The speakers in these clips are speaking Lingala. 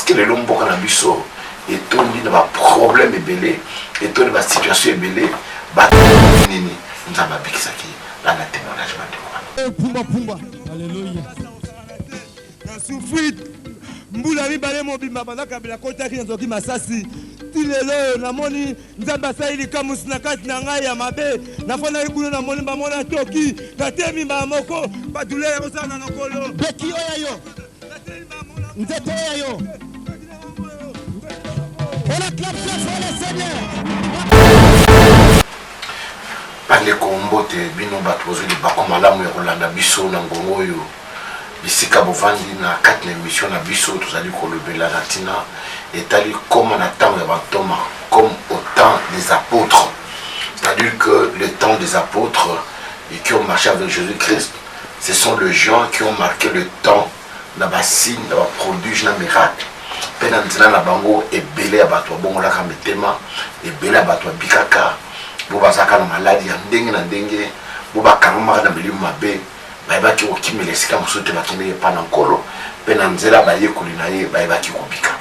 que les longs boka na biso et tout dit na problème ebelé et tout na situation ebelé ba nini nzamba bikisaki là na témoignage ba pumba pumba alléluia na souffrit mbula mibale mobimba balaka bila kota ki nzoki masasi tilelo namoni nzamba saili kamusi na kati na ngai ya mabe nafona ikuno namoni bamona toki natemi ba moko badule ya osana na kolo beki oya yo nzeto oya yo on acclame pour le Seigneur. Pande kombote bino batozo di bakomalamu ya kolanda biso na ngongo oyo bisika bovandi na kati na émission na biso tozali kolobela na tina etali comme na temps ya batoma comme au temps des apôtres, c'est-à-dire que le temps des apôtres et qui ont marché avec Jésus-Christ, ce sont les gens qui ont marqué le temps na basignes na baprodige na miracle pena nzina na bango ebele ya bato abongolaka mitema ebele ya bato abikaka bo bazaka na maladi ya ndenge na ndenge bo bakangamaka na milimu mabe bayebaki kokimela esika mosusu te bakende epa na nkolo mpe na nzela bayekoli na ye bayebaki kobika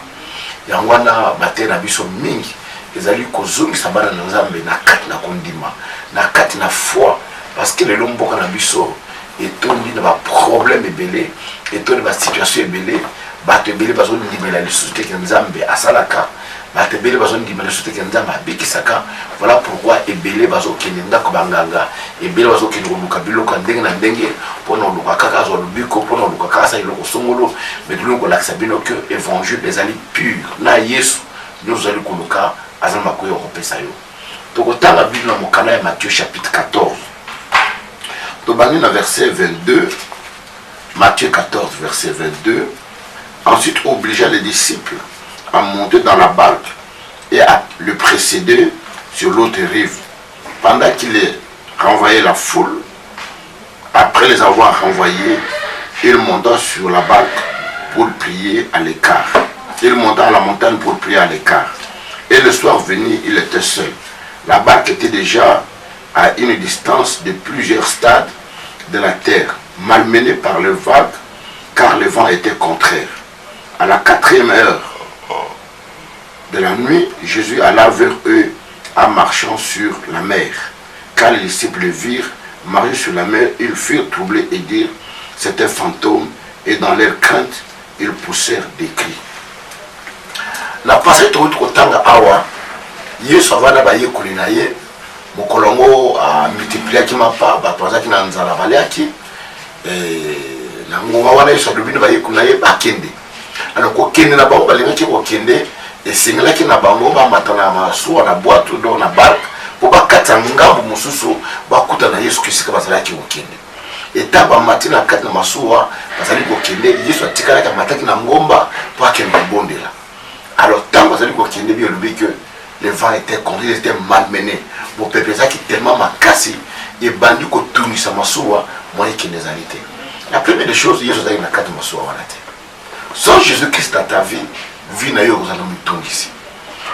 yango wana bate na biso mingi ezali kozongisa bana na nzambe na kati na kondima na kati na foi parce que lelo mboka na biso etondi na baproblème ebele etondi basituation ebele bato ebele bazondimela lisusu te ke nzambe asalaka bato ebele bazondimela lisusu te ke nzambe abikisaka. Voilà pourquoi ebele bazokende ndako banganga ebele bazokende koluka biloko ndenge na ndenge mpona oluka kaka azwa lobiko mpona oluka kaka asa eloko songolo me tolongi kolakisa bino ke évangile ezali pure na yesu nyonso ozali koluka aza na makoki ya kopesa yo. Tokotanga bino na mokanda ya Matthieu chapitre 14 tobangi na verset 22. Matthieu 14 verset 22. Ensuite obligea les disciples à monter dans la barque et à le précéder sur l'autre rive. Pendant qu'il renvoyait la foule, après les avoir renvoyés, il monta sur la barque pour prier à l'écart. Il monta à la montagne pour prier à l'écart. Et le soir venu, il était seul. La barque était déjà à une distance de plusieurs stades de la terre, malmenée par le vague, car le vent était contraire. À la 4e heure de la nuit, Jésus alla vers eux en marchant sur la mer. Quand les disciples virent marcher sur la mer, ils furent troublés et dirent c'est un fantôme, et dans leur crainte, ils poussèrent des cris. La passé tout kotanga awa Yesu avana ba yekoli na ye mokolongo a multiplier ki mapa ba tozaki na nzala baliaki na ngoma wana Yesu adobino ba yekoli na ye bakende. Alors kokende na bango balingaki kokende esengelaki na bango bamatana masuwa na bwato do na barque po bakata ngambo mosusu bakuta na Yesu kisika bazalaki kokende. Eta bamati na kati na masuwa bazali kokende Yesu atikalaki mataki na ngomba po akende bondela. Alors tant bazali kokende bi olobi que le vent était contre, il était malmené. Mon peuple qui tellement makasi et bandi kotunisa masuwa moyen que les alités. La première des choses Yesu azali na kati masuwa wana te. Sans Jésus-Christ dans ta vie, vie na yo ozana mitungisi.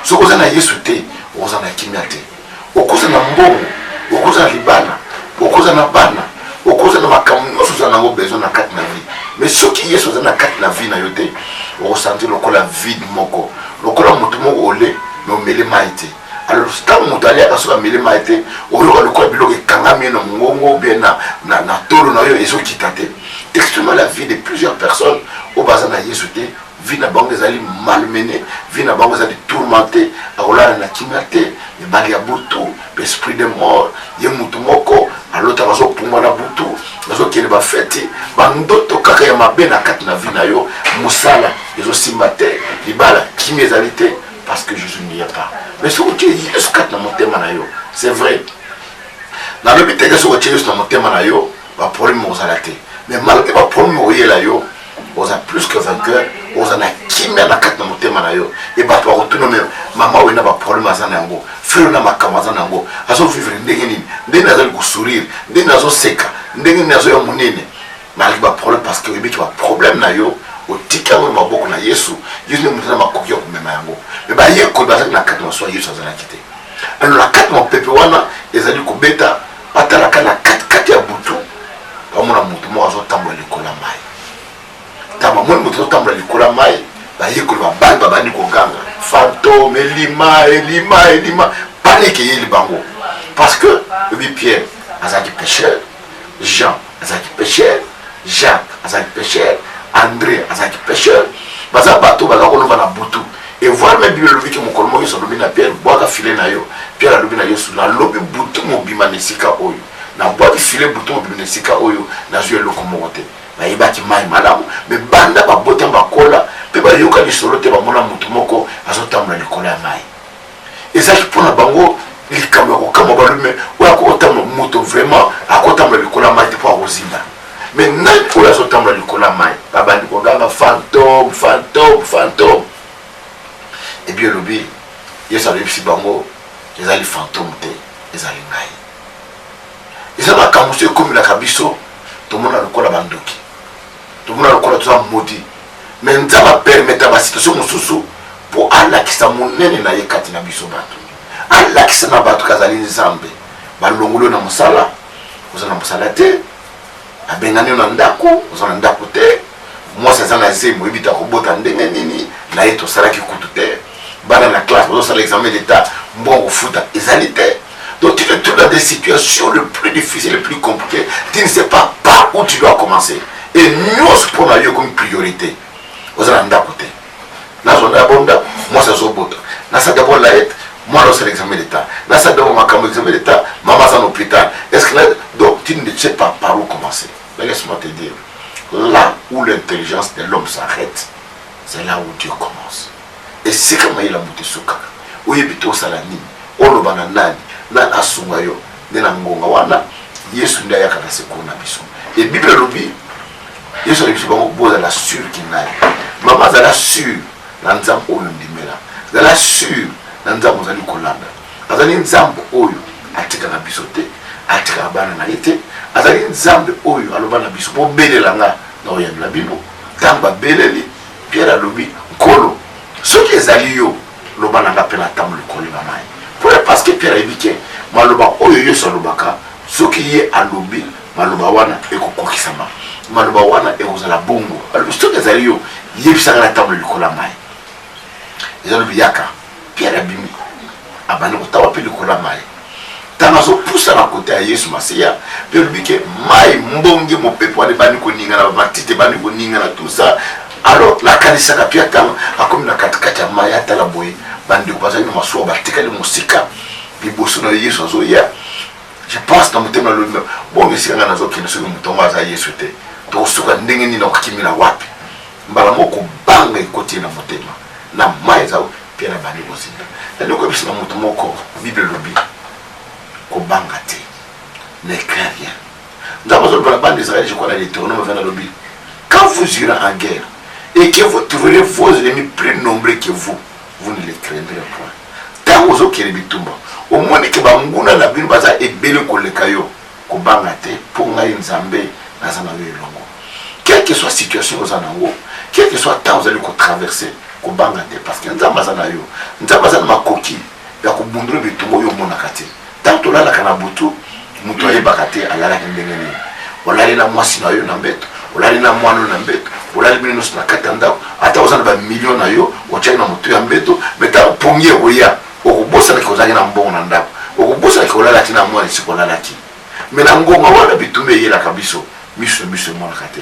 So ozana Yesu te, ozana kimia te. Okozana mbongo, okozana libala, okozana bana, okozana makamu, ozana ngo besoin na kati na vie. Mais ce qui Yesu ozana kati na vie na yo te, oressentir lokola vide moko, lokola mutu moko ole, mais omele maite. Alors tant mutu ali akasoka mele maite, oloka lokola biloko ekangami na ngongo bien na tolo na yo ezokita te. Textuellement la vie de plusieurs personnes au bazar na Yesu te, vie na bango ezali malmené, vie na bango ezali tourmenté, akola na kimate, e bali ya butu, l'esprit de mort, ye mutu moko, alota bazo puma na butu, bazo kele ba fete, bandoto kaka ya mabe na kati na vie na yo, musala, ezo simbate, libala kimi ezali te parce que Jésus n'y est pas. Mais ce que tu es Yesu kati na motema na yo, c'est vrai. Na lobi teke so que tu es Yesu na motema na yo, ba problème ozala te. Mais malgré le problème où il y a on a plus que vainqueur, on a qui met la carte dans mon thème et bah toi retourner maman où il n'a pas problème à Zanango, frère n'a pas Kamazanango, à son vivre des nazal go sourire, des nazos seca, des nazos monene, malgré le problème parce que il y a problème na yo, au tika on m'a beaucoup na Yesu, Yesu ne m'a pas coquille comme mamango, mais bah il y a quoi bazar na carte soit Yesu azala quitté. Alors la carte mon peuple wana, les ali ko beta, atala kana carte ya butu. Mona mutu mo azo tambola likola mai tama mona mutu tambola likola mai ba yeko babandi babandi koganga fantôme elima panique yeli bango parce que oui Pierre azaki pécheur, Jean azaki pécheur, Jacques azaki pécheur, André azaki pécheur, baza bato baza kolova na butu et voir même Bible lobi que mon kolmo yeso lobi na Pierre boaka filet na yo Pierre lobi na yesu na lobi butu mobima nesika oyo na boaki filet butu mobima nesika oyo na zo eloko mokote bayebaki mai malamu mais banda babota bakola pe bayoka lisolo te bamona mutu moko azotambola likolo ya mai ezaki mpona bango likambo ya kokama balume oyo akotambola moto vraiment akotambola likolo ya mai te mpo akozimba mais nani oyo azotambola likolo ya mai babandi koganga fantôme et bien elobi yesu alobisi bango ezali fantôme te ezali ngai eza makambo so ekomelaka biso tomona lokola bandoki tomona lokola toza modi mais nzambe apermeta basituation mosusu mpo alakisa monene na ye kati na biso bato alakisa na bato kazali nzambe balongoli na mosala oza na mosala te abengani yo na ndako oza na ndako te mwasi aza na zemo oyebita kobota ndenge nini na ye tosalaki kutu te bana na classe bazosala examen d'état mbongo kofuta ezali te. Donc tu te trouves dans des situations les plus difficiles, les plus compliquées, tu ne sais pas par où tu dois commencer. Et nous, pour nous, comme priorité, vous allez en côté. Là, on a bonda, moi c'est Zobota. Là, ça d'abord la aide, moi c'est l'examen d'état. Là, ça d'abord ma l'examen d'état, maman c'est en hôpital. Est-ce que là, donc tu ne sais pas par où commencer. Mais laisse-moi te dire, là où l'intelligence de l'homme s'arrête, c'est là où Dieu commence. Et c'est comme il a monté sous kaka. Où il est au salani, au lobananani. Na asunga yo ndena ngonga wana Yesu ndiye yakaka sekona biso et Bible lobi Yesu alibiso bango boza la sûr kinai mama za la sûr na nzambo oyo ndimela za la sûr na nzambo zali kolanda azali nzambo oyo atika na biso te atika bana na ite azali nzambo oyo aloba na biso bo belela nga na oyambela bino tamba beleli Pierre alobi nkolo soki ezali yo loba na ngapela tambo likolo na mai parce que Pierre a dit que maloba oyo yo salobaka soki ye alobi maloba wana ekokokisama maloba wana ekozala bongo alobi soki ezali yo yebisaka na table likola mai ezalobi yaka Pierre abimi abandi kotawa mpe likola mai ntango azopusa na kote ya Yesu Masiya mpe alobi ke mai mbonge mopepe wana ebandi koningana bamatite ebandi koningana tout ça alors nakanisaka mpe ntango akomi na katikati ya mai atala boye bandeko bazali na masuwa batikali mosika liboso na Yesu azoya je pense na motema lobi bongo esika nga nazokende soki motongo aza Yesu te tokosuka ndenge nini nakokimila wapi mbala moko banga ekoti na motema na mai ezao mpe na bandi kozinga nani okoyebisa na moto moko Bible lobi kobanga te ne crains rien nzambe azoloba na bande Israël je crois na Deutéronome 20 lobi quand vous irez en guerre et que vous trouverez vos ennemis plus nombreux que vous ne les craindrez point. Tant que vous avez bitumba, au moins que banguna na bino baza ebele koleka yo ko banga te pour ngai nzambe na zana longo. Quelle que soit situation aux anango, quel que soit temps vous allez traverser ko banga te parce que nzamba zana yo, nzamba zana makoki ya ko bundura bitumba yo mona kate. Tant to la kana butu mutu ayebaka te alala ndenge nini. Olali na mwasi na yo na mbeto, olali na mwana na mbeto. Olali bino na kata ndako ata ozana ba million na yo ochai na moto ya mbeto meta pongie oya okubosa na kozanya na mbongo na ndako okubosa na kolala tina mwana sikolala ki mena ngonga wana bitumbe yela kabiso miso mwana kate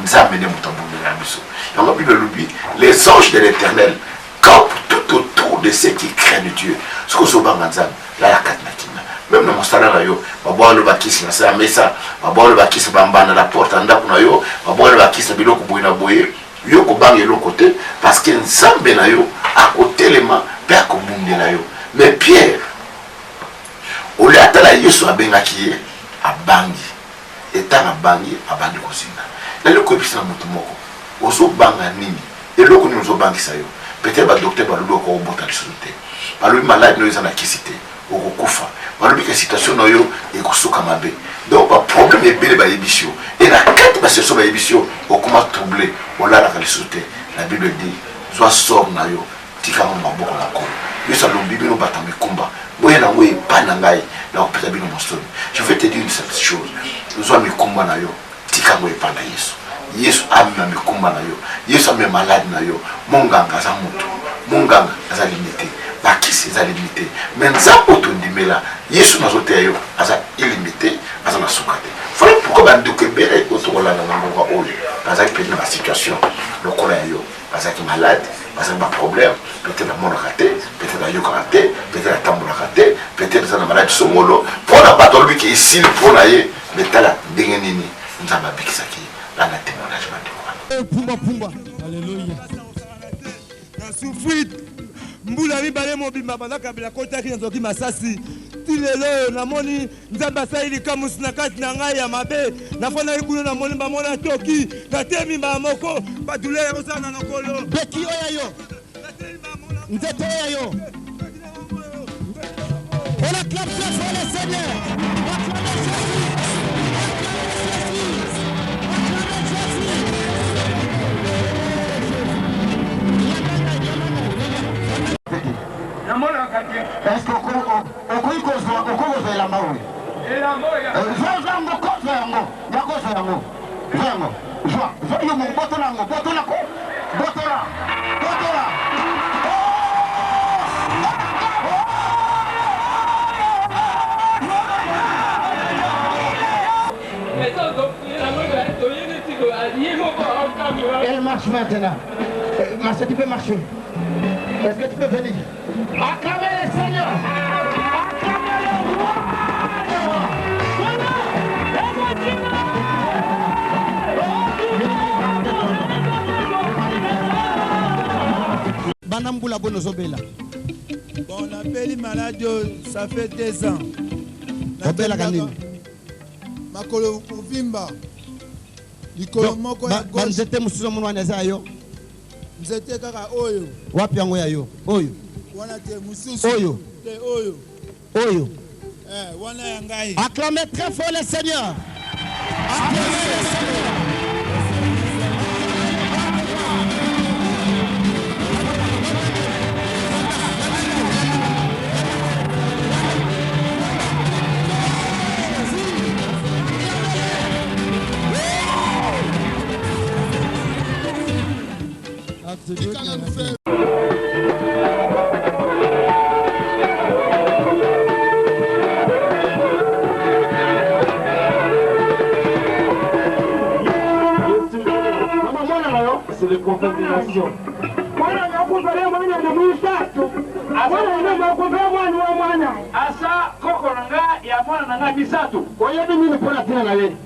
nzambe ne mutambume na biso yango Bible lobi les anges de l'Éternel campent tout autour de ceux qui craignent Dieu ce que sobanga nzambe la kata na kina même na mosala na yo babwalo bakisi na sa mesa babwalo bakisi bambana la porte ndako na yo babwalo bakisi biloko boye na boye yo ko banga eloko te parce que nzambe na yo akotelema pe akobundela yo mais Pierre ole atala Yesu abengaki ye abangi etanga bangi abandi kosinga na leko ebisa na moto moko ozobanga nini eloko nini ozobangisa yo peut-être ba docteur balobi okobota lisusu te balobi malade no eza na kisi te okokufa balobi ke situation na yo ekosuka mabe donc ba problème ebele bayebisi yo et na kati baseso bayebisi yo okoma troublé olalaka lisusu te la Bible dit zwa sort na yo tikanga maboko na kolo yesu alobi bino bata mikumba boye nango epai na ngai na kopesa bino mosoni je vais te dire une seule chose zwa mikumba na yo tikango epai na Yesu yesu amema mikumba na yo, yesu amema malade na yo. Monganga aza mutu, monganga aza limité, bakisi aza limité, mais nzambe otondimela yesu nazoteya yo aza illimité, aza na suka te. Voilà pourquoi bandeko ebele otokolanda na mboka oyo bazalaki peut-être na basituation lokola ya yo, bazalaki malade, bazalaki baproblème, peut-être amonaka te, peut-être ayokaka te, peut-être atambolaka te, peut-être aza na maladi songolo mpona bato alobiki esili mpona ye. Mais tala ndenge nini nzambe abikisaki lana témoignage bandeko pumba alléluia na souffrit mbula mibale mobimba bazakabela kotaki nzoki masasi ti lelo namoni nzambe asaleli kamusi na kati na ngai ya mabe nafonaki kuna namoni bamona toki natemi mbala moko badulere kozala na lokolo beki oyo yo nzete oyo yo on acclame fort le Seigneur. Est-ce que vous avez la main? Elle marche maintenant. Est-ce que tu peux marcher? Est-ce que tu peux venir? Acclamez le Seigneur! Acclamez le roi! Banamboula Bonozobela. Bon, on appelle malade, ça fait 2 ans. Obela Kanini. Makolo Vimba. Likolo moko ya gauche. Banzete musuzo mwana zayo. Nzete kaka oyo. Wapi yango yayo? Oyo. Wana te mususu. Oyo. Te oyo. Oyo. Wana ya ngai. Acclamez très fort le Seigneur. Acclamez le Seigneur. C'est le prophète des nations. Asa koko nanga ya mwana nanga misatu. Oyebi nini mpona tina na ye?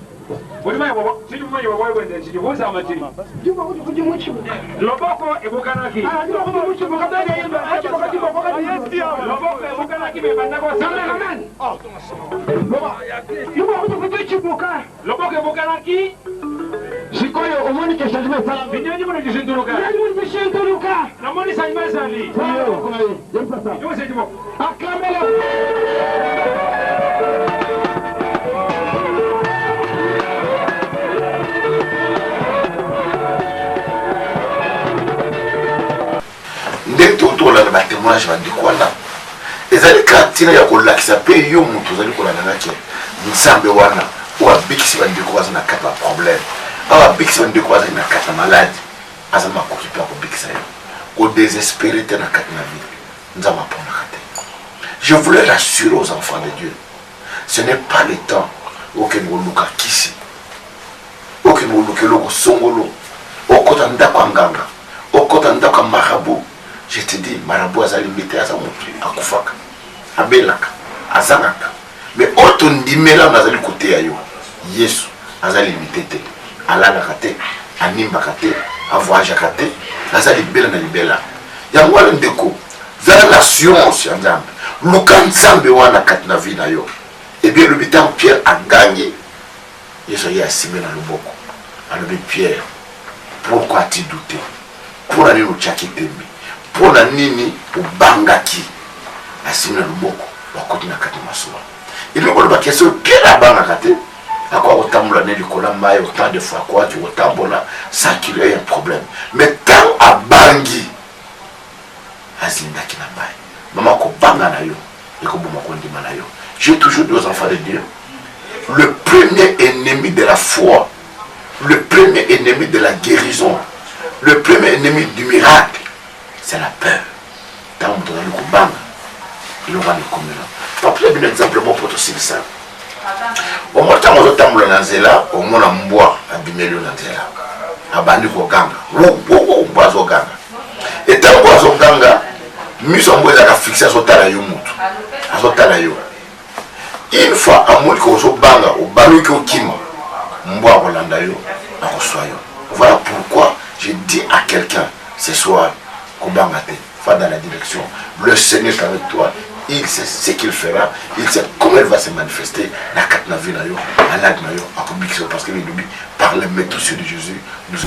Olimai bobo, sidi mwanyi bobo wende sidi buza amatiri. Loboko ebukanaki. Loboko ebukanaki bebanda kwa sana. Loboko ebukanaki. Sikoyo omoni ke changement sala. Binyanyi mwana jishinduruka. Namoni sanjima sali. Yo sedi bo. Acclamez-le. ndenge tokolanda batémoignage bandeko wana ezali katina ya kolakisa mpe yo moto ozali kolandangaki nzambe wana oyo abikisi bandeko baza na kati ya problème awa abikisi bandeko bazali na kati ya maladi aza makoki mpe akobikisa yo kodésespéré te na kati na vie nzambe aponaka te. Je voulais rassurer aux enfants de Dieu, ce n'est pas le temps okende koluka kisi okende koluka eloko songolo okota ndako ya nganga okota ndako ya marabout. Je te dis, marabout azali limité aza motu akufaka abelaka azangaka mais otondimela nazali kote ya yo yesu azali limité te alalaka te animbaka te avoyageaka te aza libela na libela yango wana ndeko zala na assurance ya nzambe luka nzambe wana kati na vie na yo ebie elobi ntango pierre agangi yesu aye asime na loboko alobi pierre pourquoi as-tu douté mpona nini otyaki tembe mpona nini obangaki asimi na loboko bakoti na kati masuwa eloko loba question pierre abangaka te akoa kotambola ne likolo ya mai autant de fois akoaki kotambola sans qu'il y ait un problème mais ntango abangi azindaki na mai mama kobanga na yo ekoboma kondima na yo. J'ai toujours dit aux enfants de Dieu, le premier ennemi de la foi le premier ennemi de la guérison, le premier ennemi du miracle, c'est la peur. Dans le monde, il aura les communs. Pas plus d'un exemple pour tout ça. Au moins, quand on a Nanzela, au moins on boit un bimélio Nanzela. Abandi ko ganga. Wo boazo ganga. Et tant boazo ganga, mission boazo ka fixer sur tala yo mutu. Azo tala yo. Une fois amul ko zo banga, o balu ko kima. Mboa Rolanda yo, akosoyo. Voilà pourquoi je dis à quelqu'un ce soir, Kobangate, va dans la direction. Le Seigneur est avec toi. Il sait ce qu'il fera, il sait comment il va se manifester. La carte n'a vu, parce que par le maître de Jésus, nous